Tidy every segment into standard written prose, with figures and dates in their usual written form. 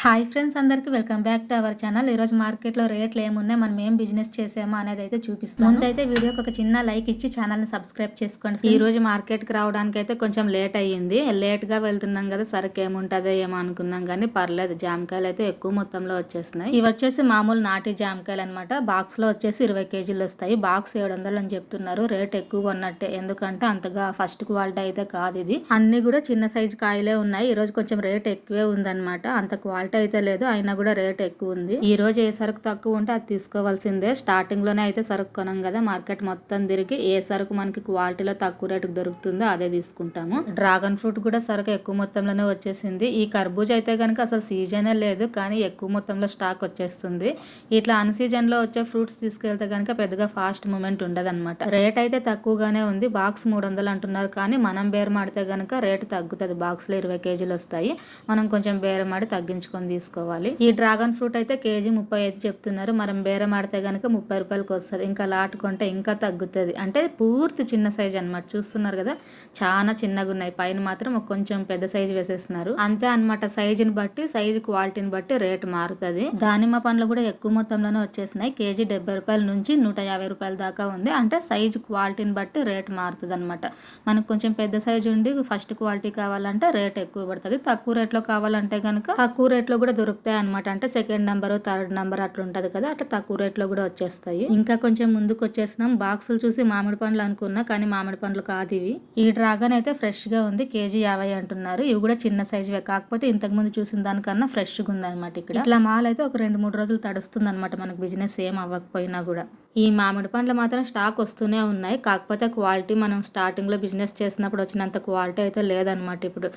Hi friends, అందరికీ welcome back to our channel. ఈరోజు మార్కెట్లో రేట్లు ఏమున్నాయి, మనం ఏం బిజినెస్ చేసామో అనేది అయితే చూపిస్తాను. ముందైతే వీడియోకి ఒక చిన్న లైక్ ఇచ్చి ఛానల్ని సబ్స్క్రైబ్ చేసుకోండి. ఈ రోజు మార్కెట్కి రావడానికి అయితే కొంచెం లేట్ అయ్యింది. లేట్గా వెళ్తున్నాం కదా, సరుకు ఏముంటుందో ఏమో అనుకున్నాం కానీ పర్లేదు. జామకాయలు అయితే ఎక్కువ మొత్తంలో వచ్చేసినాయి. ఇవి వచ్చేసి మామూలు నాటి జామకాయలు అనమాట. బాక్స్లో వచ్చేసి 20 కేజీలు వస్తాయి. బాక్స్ 700 అని చెప్తున్నారు. రేట్ ఎక్కువ ఉన్నట్టే, ఎందుకంటే అంతగా ఫస్ట్ క్వాలిటీ అయితే కాదు ఇది. అన్ని కూడా చిన్న సైజు కాయలే ఉన్నాయి. ఈ రోజు కొంచెం రేట్ ఎక్కువే ఉందన్నమాట. అంత క్వాలిటీ అయితే లేదు, అయినా కూడా రేట్ ఎక్కువ ఉంది. ఈ రోజు ఏ సరుకు తక్కువ ఉంటే అది తీసుకోవాల్సిందే. స్టార్టింగ్ లోనే అయితే సరుకు కొనం కదా, మార్కెట్ మొత్తం తిరిగి ఏ సరుకు మనకి క్వాలిటీలో తక్కువ రేటుకు దొరుకుతుందో అదే తీసుకుంటాము. డ్రాగన్ ఫ్రూట్ కూడా సరుకు ఎక్కువ మొత్తంలోనే వచ్చేసింది. ఈ కర్బూజ అయితే కనుక అసలు సీజనే లేదు, కానీ ఎక్కువ మొత్తంలో స్టాక్ వచ్చేస్తుంది. ఇట్లా అన్ సీజన్ లో వచ్చే ఫ్రూట్స్ తీసుకెళ్తే కనుక పెద్దగా ఫాస్ట్ మూమెంట్ ఉండదు అనమాట. రేట్ అయితే తక్కువగానే ఉంది. బాక్స్ 300 అంటున్నారు, కానీ మనం బేరమాడితే గనక రేటు తగ్గుతుంది. బాక్స్ లో 20 కేజీలు వస్తాయి. మనం కొంచెం బేరమాడి తగ్గించుకొని తీసుకోవాలి. ఈ డ్రాగన్ ఫ్రూట్ అయితే కేజీ 35 చెప్తున్నారు. మనం బేరం ఆడితే గనక 30 రూపాయలకి వస్తుంది. ఇంకా లాట్ కొంటే ఇంకా తగ్గుతుంది. అంటే పూర్తి చిన్న సైజ్ అనమాట. చూస్తున్నారు కదా, చాలా చిన్నగా ఉన్నాయి. పైన మాత్రం కొంచెం పెద్ద సైజు వేసేస్తున్నారు. అంతే అనమాట. సైజుని బట్టి, సైజు క్వాలిటీని బట్టి రేట్ మారుతుంది. దానిమ్మ పండ్లు కూడా ఎక్కువ మొత్తంలోనే వచ్చేసినాయి. కేజీ 70 రూపాయల నుంచి 150 రూపాయల దాకా ఉంది. అంటే సైజు క్వాలిటీని బట్టి రేట్ మారుతుంది అనమాట. మనకు కొంచెం పెద్ద సైజు ఉండి ఫస్ట్ క్వాలిటీ కావాలంటే రేట్ ఎక్కువ పడుతుంది. తక్కువ రేట్లో కావాలంటే కనుక తక్కువ రేట్లో కూడా దొరుకుతాయి అనమాట. అంటే సెకండ్ నెంబర్, థర్డ్ నెంబర్ అట్లా ఉంటది కదా, అట్లా తక్కువ రేట్లో కూడా వచ్చేస్తాయి. ఇంకా కొంచెం ముందుకు వచ్చేసినాం. బాక్సులు చూసి మామిడి పండ్లు అనుకున్నా, కానీ మామిడి పండ్లు కాదు ఇవి. ఈ డ్రాగన్ అయితే ఫ్రెష్ గా ఉంది. కేజీ 50 అంటున్నారు. ఇవి కూడా చిన్న సైజువే, కాకపోతే ఇంతకు ముందు చూసిన దానికన్నా ఫ్రెష్ గా ఉంది అనమాట. ఇక్కడ ఇట్లా మాల్ అయితే ఒక 2-3 రోజులు తడుస్తుంది అనమాట, మనకు బిజినెస్ ఏం అవ్వకపోయినా కూడా. ఈ మామిడి పండ్లు మాత్రం స్టాక్ వస్తూనే ఉన్నాయి. కాకపోతే క్వాలిటీ మనం స్టార్టింగ్ లో బిజినెస్ చేసినప్పుడు వచ్చినంత క్వాలిటీ అయితే లేదనమాట. ఇప్పుడు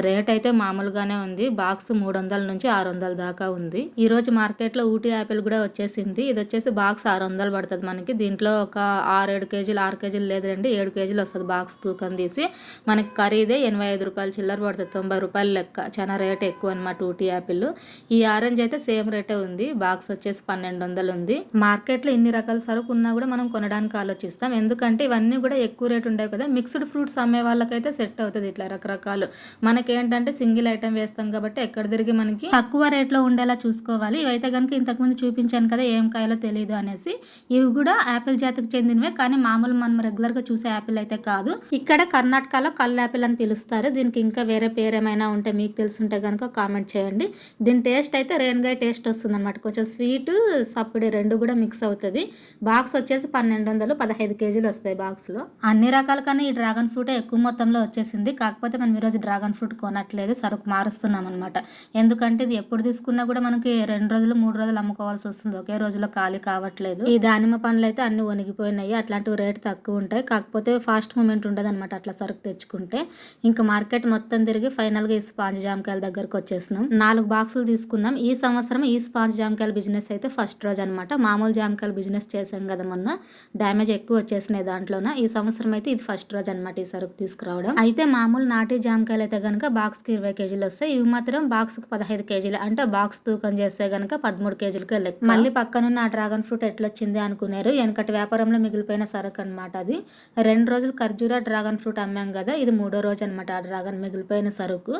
రేట్ అయితే మామూలుగానే ఉంది. బాక్స్ 300 నుంచి 600 దాకా ఉంది. ఈ రోజు మార్కెట్ లో ఊటీ యాపిల్ కూడా వచ్చేసింది. ఇది వచ్చేసి బాక్స్ 600 పడుతుంది మనకి. దీంట్లో ఒక 6-7 కేజీలు, 6 కేజీలు లేదండి, 7 కేజీలు వస్తుంది. బాక్స్ తూకం తీసి మనకి ఖరీదే 85 రూపాయలు చిల్లర పడుతుంది. 90 రూపాయలు లెక్క. చాలా రేట్ ఎక్కువ అనమాట ఊటీ యాపిల్. ఈ ఆరెంజ్ అయితే సేమ్ రేటే ఉంది. బాక్స్ వచ్చేసి 1200 ఉంది. మార్కెట్ లో ఇన్ని రకాల సరుకు ఉన్నా కూడా మనం కొనడానికి ఆలోచిస్తాం, ఎందుకంటే ఇవన్నీ కూడా ఎక్కువ రేట్ ఉండేవి కదా. మిక్స్డ్ ఫ్రూట్స్ అమ్మే వాళ్ళకైతే సెట్ అవుతుంది ఇట్లా రకరకాలు. మనకేంటంటే సింగిల్ ఐటమ్ వేస్తాం కాబట్టి ఎక్కడ తిరిగి మనకి తక్కువ రేట్లో ఉండేలా చూసుకోవాలి. ఇవైతే కనుక ఇంతకుముందు చూపించాను కదా, ఏం కాయలో తెలియదు అనేసి. ఇవి కూడా యాపిల్ జాతికి చెందినవే, కానీ మామూలు మనం రెగ్యులర్ గా చూసే యాపిల్ అయితే కాదు. ఇక్కడ కర్ణాటకలో కల్ యాపిల్ అని పిలుస్తారు. దీనికి ఇంకా వేరే పేరు ఏమైనా ఉంటే మీకు తెలుసుంటే కనుక కామెంట్ చేయండి. దీని టేస్ట్ అయితే రేన్గాయ టేస్ట్ వస్తుంది అనమాట. కొంచెం స్వీట్, సప్పుడి రెండు కూడా మిక్స్ అవుతుంది. బాక్స్ వచ్చేసి 1200, 15 కేజీలు వస్తాయి బాక్స్ లో. అన్ని రకాల కన్నా ఈ డ్రాగన్ ఫ్రూట్ ఎక్కువ మొత్తంలో వచ్చేసింది. కాకపోతే మనం ఈరోజు డ్రాగన్ ఫ్రూట్ కొనట్లేదు, సరుకు మారుస్తున్నాం అనమాట. ఎందుకంటే ఇది ఎప్పుడు తీసుకున్నా కూడా మనకి 2 రోజులు 3 రోజులు అమ్ముకోవాల్సి వస్తుంది. ఒకే రోజులో ఖాళీ కావట్లేదు. ఈ దానిమ్మ పండ్లు అయితే అన్ని వణిగిపోయినాయి. అట్లాంటివి రేట్ తక్కువ ఉంటాయి, కాకపోతే ఫాస్ట్ మూమెంట్ ఉండదు అనమాట అట్లా సరుకు తెచ్చుకుంటే. ఇంకా మార్కెట్ మొత్తం తిరిగి ఫైనల్ గా ఈ స్పాంజ్ జామకాయల దగ్గరకు వచ్చేసినాం. 4 బాక్సులు తీసుకున్నాం. ఈ సంవత్సరం ఈ స్పాంజ్ జామకాయల బిజినెస్ అయితే ఫస్ట్ రోజు అనమాట. మామూలు జామకాయల బిజినెస్ చేసాం కదా మొన్న, డ్యామేజ్ ఎక్కువ వచ్చేసినాయి దాంట్లోన. ఈ సంవత్సరం అయితే ఇది ఫస్ట్ రోజు అనమాట ఈ సరుకు తీసుకురావడం. అయితే మామూలు నాటి జామకాయలు అయితే గనక బాక్స్ కి 20 కేజీలు వస్తాయి. ఇవి మాత్రం బాక్స్ కి 15 కేజీలు. అంటే బాక్స్ తూకం చేస్తే గనక 13 కేజీలకే లెక్క. మళ్ళీ పక్కనున్న ఆ డ్రాగన్ ఫ్రూట్ ఎట్లొచ్చింది అనుకున్నారు. వెనకటి వ్యాపారంలో మిగిలిపోయిన సరుకు అనమాట అది. 2 రోజులు ఖర్జూరా డ్రాగన్ ఫ్రూట్ అమ్మాం కదా, ఇది 3వ రోజు అనమాట ఆ డ్రాగన్ మిగిలిపోయిన సరుకు.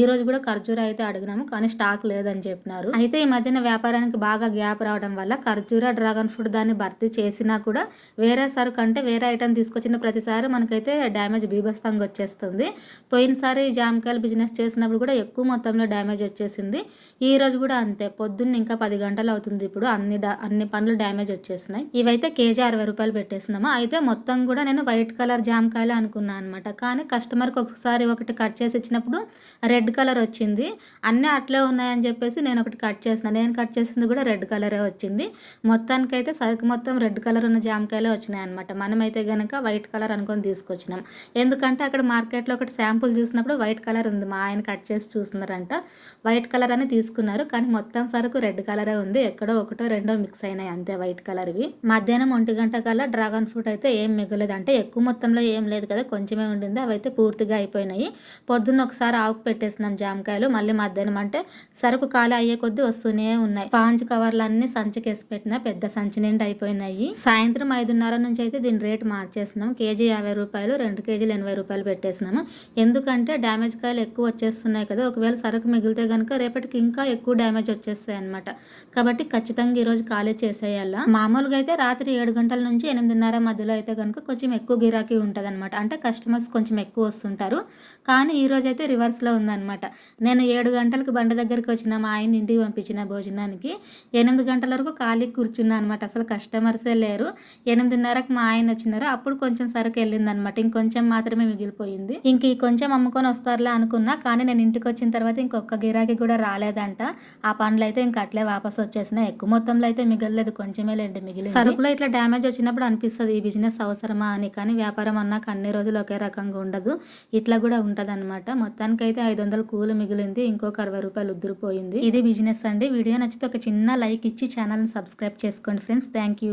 ఈ రోజు కూడా ఖర్జూరా అయితే అడిగినాము, కానీ స్టాక్ లేదని చెప్పినారు. అయితే ఈ మధ్యన వ్యాపారానికి బాగా గ్యాప్ రావడం వల్ల ఖర్జూరా డ్రాగన్ ఫ్రూట్ దాన్ని భర్తీ చేసినా కూడా వేరే సరుకు అంటే వేరే ఐటమ్ తీసుకొచ్చిన ప్రతిసారి మనకైతే డ్యామేజ్ బీభత్సంగా వచ్చేస్తుంది. పోయినసారి జామకాయలు బిజినెస్ చేసినప్పుడు కూడా ఎక్కువ మొత్తంలో డ్యామేజ్ వచ్చేసింది. ఈ రోజు కూడా అంతే. పొద్దున్న ఇంకా 10 గంటలు అవుతుంది. ఇప్పుడు అన్ని పండ్లు డ్యామేజ్ వచ్చేసినాయి. ఇవైతే కేజీ 60 రూపాయలు పెట్టేసినాము. అయితే మొత్తం కూడా నేను వైట్ కలర్ జామకాయలు అనుకున్నాను అనమాట, కానీ కస్టమర్కి ఒకసారి ఒకటి కట్ చేసి ఇచ్చినప్పుడు రెడ్ కలర్ వచ్చింది. అన్నీ అట్లే ఉన్నాయని చెప్పేసి నేను ఒకటి కట్ చేసిన. నేను కట్ చేసింది కూడా రెడ్ కలరే వచ్చింది. మొత్తానికైతే సరుకు మొత్తం రెడ్ కలర్ ఉన్న జామకాయలే వచ్చినాయి అనమాట. మనమైతే గనక వైట్ కలర్ అనుకొని తీసుకొచ్చినాం. ఎందుకంటే అక్కడ మార్కెట్లో ఒకటి శాంపుల్ చూసినప్పుడు వైట్ కలర్ ఉంది. మా ఆయన కట్ చేసి చూస్తున్నారంట, వైట్ కలర్ అని తీసుకున్నారు. కానీ మొత్తం సరుకు రెడ్ కలరే ఉంది. ఎక్కడో ఒకటో రెండో మిక్స్ అయినాయి అంతే వైట్ కలర్వి. మధ్యాహ్నం 1 గంట కల్లా డ్రాగన్ ఫ్రూట్ అయితే ఏం మిగలేదు. అంటే ఎక్కువ మొత్తంలో ఏం లేదు కదా, కొంచెమే ఉండింది. అవైతే పూర్తిగా అయిపోయినాయి. పొద్దున్న ఒకసారి ఆవుకు పెట్టేసినాం జామకాయలు. మళ్ళీ మధ్యాహ్నం అంటే సరుకు ఖాళీ అయ్యే కొద్దీ వస్తూనే ఉన్నాయి. స్పాంజ్ కవర్లు అన్ని సంచికేసి పెట్టిన, పెద్ద సంచి నిండా అయిపోయింది. అయిపోయినాయి. సాయంత్రం 5:30 నుంచి అయితే దీని రేట్ మార్చేస్తున్నాం. కేజీ 50 రూపాయలు, 2 కేజీలు 80 రూపాయలు పెట్టేసినాము. ఎందుకంటే డ్యామేజ్ కాయలు ఎక్కువ వచ్చేస్తున్నాయి కదా, ఒకవేళ సరుకు మిగిలితే కనుక రేపటికి ఇంకా ఎక్కువ డ్యామేజ్ వచ్చేస్తాయి అనమాట. కాబట్టి ఖచ్చితంగా ఈరోజు ఖాళీ చేసేయాల. మామూలుగా అయితే రాత్రి 7 గంటల నుంచి 8:30 మధ్యలో అయితే కనుక కొంచెం ఎక్కువ గిరాకీ ఉంటుంది అనమాట. అంటే కస్టమర్స్ కొంచెం ఎక్కువ వస్తుంటారు. కానీ ఈ రోజు అయితే రివర్స్లో ఉందన్నమాట. నేను 7 గంటలకు బండి దగ్గరికి వచ్చిన మా ఆయన ఇంటికి పంపించిన భోజనానికి 8 గంటల వరకు ఖాళీ కూర్చున్నా అనమాట. అసలు కస్టమర్సే లేరు. 8:30కి మా ఆయన వచ్చినారు. అప్పుడు కొంచెం సరుకు వెళ్ళిందనమాట. ఇంకొంచెం మాత్రమే మిగిలిపోయింది. ఇంక ఈ కొంచెం అమ్ముకొని వస్తారులే అనుకున్నా. కానీ నేను ఇంటికి వచ్చిన తర్వాత ఇంకొక గిరాకీ కూడా రాలేదంట. ఆ పండ్లు అయితే ఇంక అట్లే వాపస్ వచ్చేసిన. ఎక్కువ మొత్తంలో అయితే మిగలలేదు, కొంచెమే లేండి మిగిలింది. సరుకులో ఇట్లా డ్యామేజ్ వచ్చినప్పుడు అనిపిస్తుంది ఈ బిజినెస్ అవసరమా అని. కానీ వ్యాపారం అన్నాక అన్ని రోజులు ఒకే రకంగా ఉండదు, ఇట్లా కూడా ఉంటదన్నమాట. మొత్తానికి అయితే 500 కూలి మిగిలింది, ఇంకొక 60 రూపాయలు ఉద్దిరిపోయింది. ఇది బిజినెస్ అండి. వీడియో నచ్చితే ఒక చిన్న లైక్ ఇచ్చి ఛానల్ని సబ్స్క్రైబ్ చేసుకోండి ఫ్రెండ్స్. Thank you.